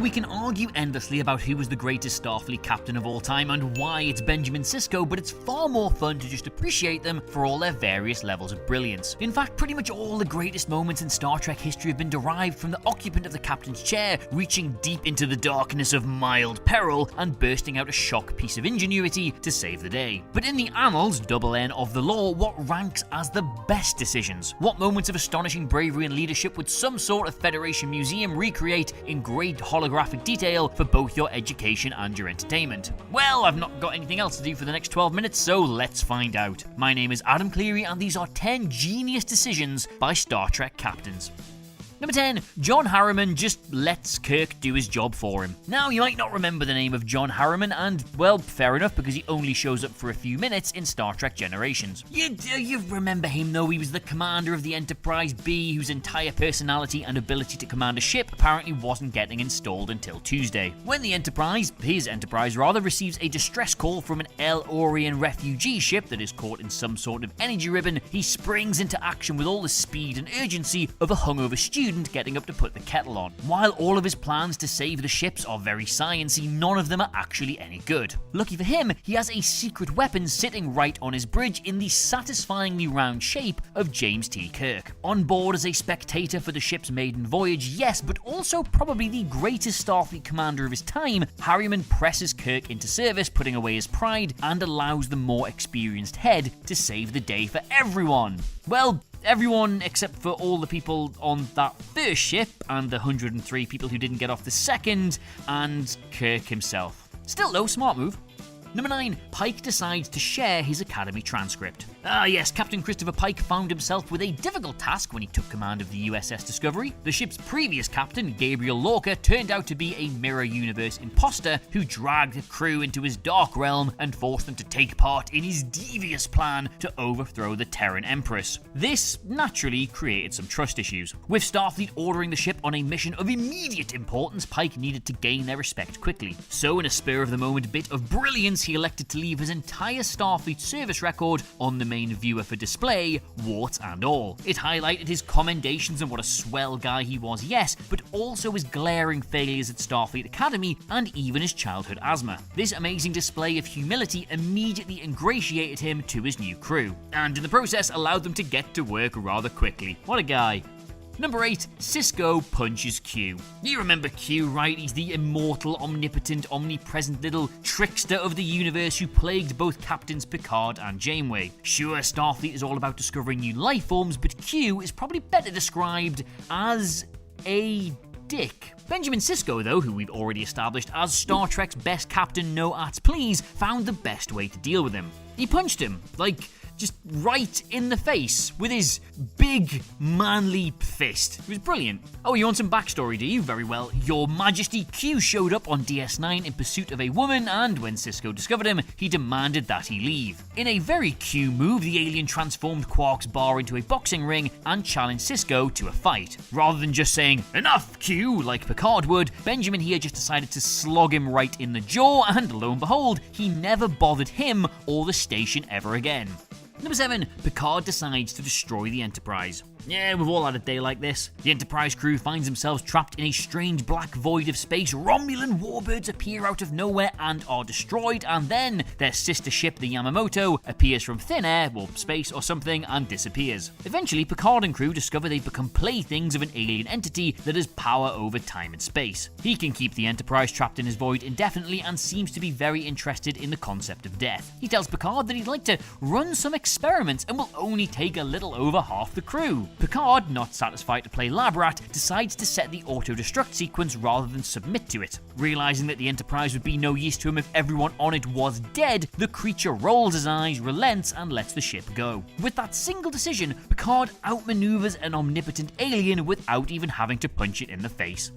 we can argue endlessly about who was the greatest Starfleet captain of all time and why it's Benjamin Sisko, but it's far more fun to just appreciate them for all their various levels of brilliance. In fact, pretty much all the greatest moments in Star Trek history have been derived from the occupant of the captain's chair reaching deep into the darkness of mild peril and bursting out a shock piece of ingenuity to save the day. But in the annals, double N of the law, what ranks as the best decisions? What moments of astonishing bravery and leadership would some sort of Federation museum recreate in great holographic detail for both your education and your entertainment? Well, I've not got anything else to do for the next 12 minutes, so let's find out. My name is Adam Cleary, and these are 10 genius decisions by Star Trek captains. Number 10. John Harriman just lets Kirk do his job for him. Now, you might not remember the name of John Harriman, and, well, fair enough, because he only shows up for a few minutes in Star Trek Generations. You remember him, though. He was the commander of the Enterprise B, whose entire personality and ability to command a ship apparently wasn't getting installed until Tuesday. When the his Enterprise, receives a distress call from an El-Orion refugee ship that is caught in some sort of energy ribbon, he springs into action with all the speed and urgency of a hungover student getting up to put the kettle on. While all of his plans to save the ships are very sciencey, none of them are actually any good. Lucky for him, he has a secret weapon sitting right on his bridge in the satisfyingly round shape of James T. Kirk. On board as a spectator for the ship's maiden voyage, yes, but also probably the greatest Starfleet commander of his time, Harriman presses Kirk into service, putting away his pride, and allows the more experienced head to save the day for everyone. Well, everyone except for all the people on that first ship and the 103 people who didn't get off the second, and Kirk himself. Still though, smart move. Number 9. Pike decides to share his Academy transcript. Yes, Captain Christopher Pike found himself with a difficult task when he took command of the USS Discovery. The ship's previous captain, Gabriel Lorca, turned out to be a mirror universe imposter who dragged the crew into his dark realm and forced them to take part in his devious plan to overthrow the Terran Empress. This naturally created some trust issues. With Starfleet ordering the ship on a mission of immediate importance, Pike needed to gain their respect quickly. So in a spur-of-the-moment bit of brilliance, he elected to leave his entire Starfleet service record on the main viewer for display, warts and all. It highlighted his commendations and what a swell guy he was, yes, but also his glaring failures at Starfleet Academy and even his childhood asthma. This amazing display of humility immediately ingratiated him to his new crew, and in the process allowed them to get to work rather quickly. What a guy. Number 8. Sisko punches Q. You remember Q, right? He's the immortal, omnipotent, omnipresent little trickster of the universe who plagued both Captains Picard and Janeway. Sure, Starfleet is all about discovering new life forms, but Q is probably better described as a dick. Benjamin Sisko, though, who we've already established as Star Trek's best captain no ats please, found the best way to deal with him. He punched him, just right in the face with his big, manly fist. It was brilliant. Oh, you want some backstory, do you? Very well. Your Majesty, Q showed up on DS9 in pursuit of a woman, and when Sisko discovered him, he demanded that he leave. In a very Q move, the alien transformed Quark's bar into a boxing ring and challenged Sisko to a fight. Rather than just saying, "Enough, Q," like Picard would, Benjamin here just decided to slog him right in the jaw, and lo and behold, he never bothered him or the station ever again. Number 7. Picard decides to destroy the Enterprise. Yeah, we've all had a day like this. The Enterprise crew finds themselves trapped in a strange black void of space. Romulan warbirds appear out of nowhere and are destroyed, and then their sister ship, the Yamamoto, appears from thin air, or space or something, and disappears. Eventually, Picard and crew discover they've become playthings of an alien entity that has power over time and space. He can keep the Enterprise trapped in his void indefinitely and seems to be very interested in the concept of death. He tells Picard that he'd like to run some experiments and will only take a little over half the crew. Picard, not satisfied to play lab rat, decides to set the auto-destruct sequence rather than submit to it. Realizing that the Enterprise would be no use to him if everyone on it was dead, the creature rolls his eyes, relents, and lets the ship go. With that single decision, Picard outmaneuvers an omnipotent alien without even having to punch it in the face.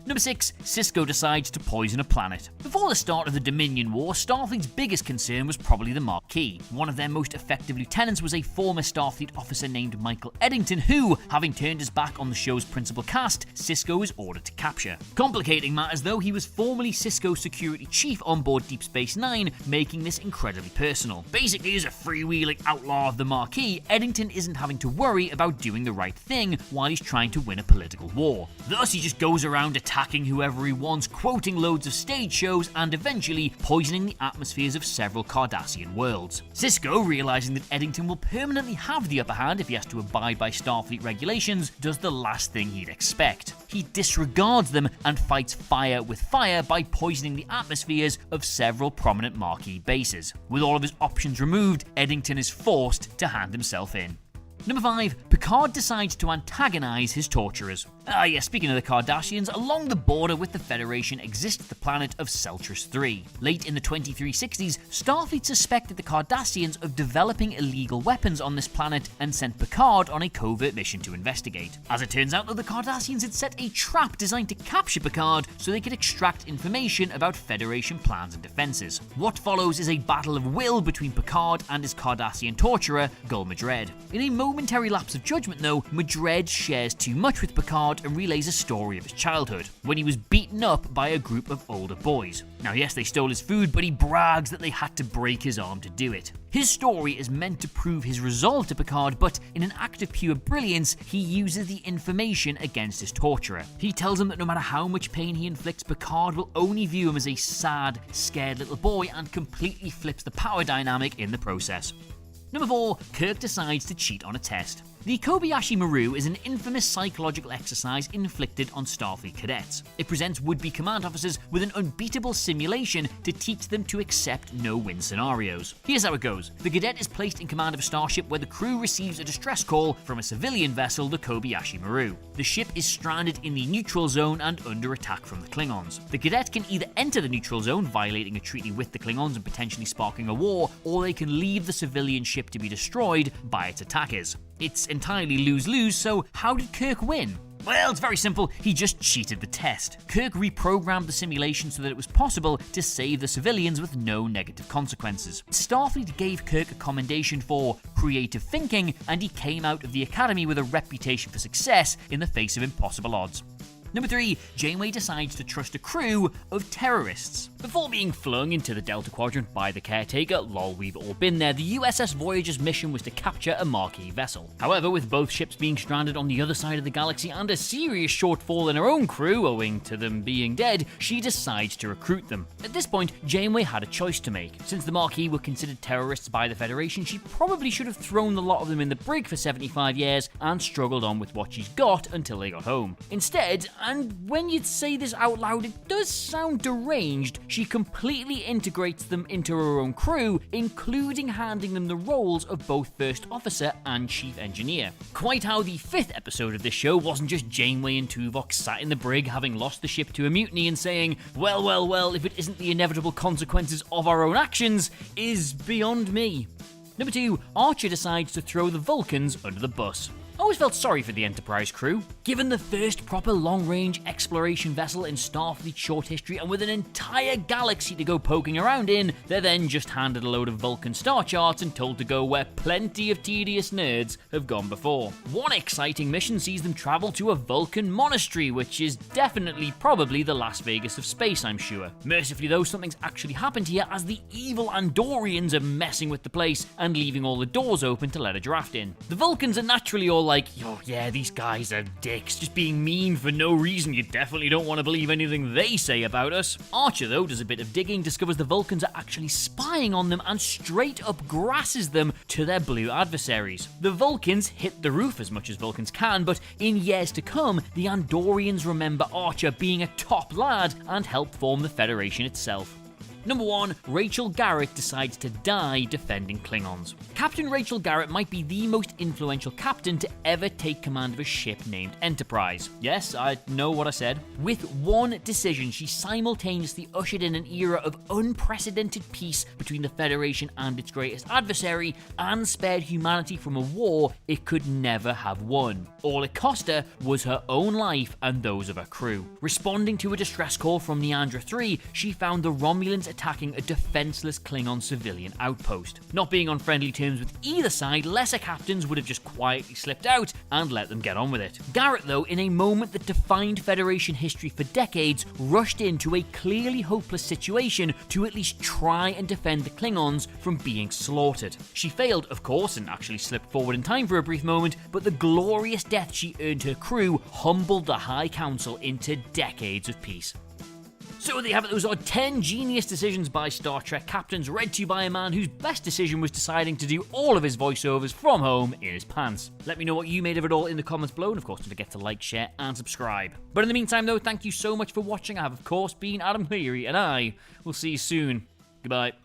Number 6. Sisko decides to poison a planet. Before the start of the Dominion War, Starfleet's biggest concern was probably the Marquis. One of their most effective lieutenants was a former Starfleet officer named Michael Eddington who, having turned his back on the show's principal cast, Sisko was ordered to capture. Complicating matters though, he was formerly Sisko's security chief on board Deep Space Nine, making this incredibly personal. Basically, as a freewheeling outlaw of the Marquis, Eddington isn't having to worry about doing the right thing while he's trying to win a political war. Thus, he just goes around attacking attacking whoever he wants, quoting loads of stage shows, and eventually poisoning the atmospheres of several Cardassian worlds. Sisko, realizing that Eddington will permanently have the upper hand if he has to abide by Starfleet regulations, does the last thing he'd expect. He disregards them and fights fire with fire by poisoning the atmospheres of several prominent marquee bases. With all of his options removed, Eddington is forced to hand himself in. Number 5. Picard decides to antagonize his torturers. Speaking of the Cardassians, along the border with the Federation exists the planet of Celtris 3. Late in the 2360s, Starfleet suspected the Cardassians of developing illegal weapons on this planet and sent Picard on a covert mission to investigate. As it turns out, though, the Cardassians had set a trap designed to capture Picard so they could extract information about Federation plans and defenses. What follows is a battle of will between Picard and his Cardassian torturer, Gul Madred. In a momentary lapse of judgment, though, Madred shares too much with Picard and relays a story of his childhood, when he was beaten up by a group of older boys. Now yes, they stole his food, but he brags that they had to break his arm to do it. His story is meant to prove his resolve to Picard, but in an act of pure brilliance, he uses the information against his torturer. He tells him that no matter how much pain he inflicts, Picard will only view him as a sad, scared little boy, and completely flips the power dynamic in the process. Number 4. Kirk decides to cheat on a test. The Kobayashi Maru is an infamous psychological exercise inflicted on Starfleet cadets. It presents would-be command officers with an unbeatable simulation to teach them to accept no-win scenarios. Here's how it goes. The cadet is placed in command of a starship where the crew receives a distress call from a civilian vessel, the Kobayashi Maru. The ship is stranded in the neutral zone and under attack from the Klingons. The cadet can either enter the neutral zone, violating a treaty with the Klingons and potentially sparking a war, or they can leave the civilian ship to be destroyed by its attackers. It's entirely lose-lose, so how did Kirk win? Well, it's very simple. He just cheated the test. Kirk reprogrammed the simulation so that it was possible to save the civilians with no negative consequences. Starfleet gave Kirk a commendation for creative thinking, and he came out of the academy with a reputation for success in the face of impossible odds. Number 3. Janeway decides to trust a crew of terrorists. Before being flung into the Delta Quadrant by the Caretaker, lol, we've all been there, the USS Voyager's mission was to capture a marquee vessel. However, with both ships being stranded on the other side of the galaxy and a serious shortfall in her own crew owing to them being dead, she decides to recruit them. At this point, Janeway had a choice to make. Since the Marquis were considered terrorists by the Federation, she probably should have thrown the lot of them in the brig for 75 years and struggled on with what she's got until they got home. Instead, and when you'd say this out loud, it does sound deranged, she completely integrates them into her own crew, including handing them the roles of both First Officer and Chief Engineer. Quite how the 5th episode of this show wasn't just Janeway and Tuvok sat in the brig having lost the ship to a mutiny and saying, well, if it isn't the inevitable consequences of our own actions, is beyond me. Number 2, Archer decides to throw the Vulcans under the bus. I always felt sorry for the Enterprise crew. Given the first proper long-range exploration vessel in Starfleet's short history and with an entire galaxy to go poking around in, they're then just handed a load of Vulcan star charts and told to go where plenty of tedious nerds have gone before. One exciting mission sees them travel to a Vulcan monastery, which is definitely probably the Las Vegas of space, I'm sure. Mercifully though, something's actually happened here as the evil Andorians are messing with the place and leaving all the doors open to let a draft in. The Vulcans are naturally all like, oh yeah, these guys are dicks, just being mean for no reason. You definitely don't want to believe anything they say about us. Archer, though, does a bit of digging, discovers the Vulcans are actually spying on them and straight up grasses them to their blue adversaries. The Vulcans hit the roof as much as Vulcans can, but in years to come, the Andorians remember Archer being a top lad and help form the Federation itself. Number 1, Rachel Garrett decides to die defending Klingons. Captain Rachel Garrett might be the most influential captain to ever take command of a ship named Enterprise. Yes, I know what I said. With one decision, she simultaneously ushered in an era of unprecedented peace between the Federation and its greatest adversary, and spared humanity from a war it could never have won. All it cost her was her own life and those of her crew. Responding to a distress call from Neandra 3, she found the Romulans attacking a defenseless Klingon civilian outpost. Not being on friendly terms with either side, lesser captains would have just quietly slipped out and let them get on with it. Garrett, though, in a moment that defined Federation history for decades, rushed into a clearly hopeless situation to at least try and defend the Klingons from being slaughtered. She failed, of course, and actually slipped forward in time for a brief moment, but the glorious death she earned her crew humbled the High Council into decades of peace. So there you have it, those are 10 genius decisions by Star Trek captains, read to you by a man whose best decision was deciding to do all of his voiceovers from home in his pants. Let me know what you made of it all in the comments below, and of course don't forget to like, share, and subscribe. But in the meantime though, thank you so much for watching. I have of course been Adam Cleary, and I will see you soon. Goodbye.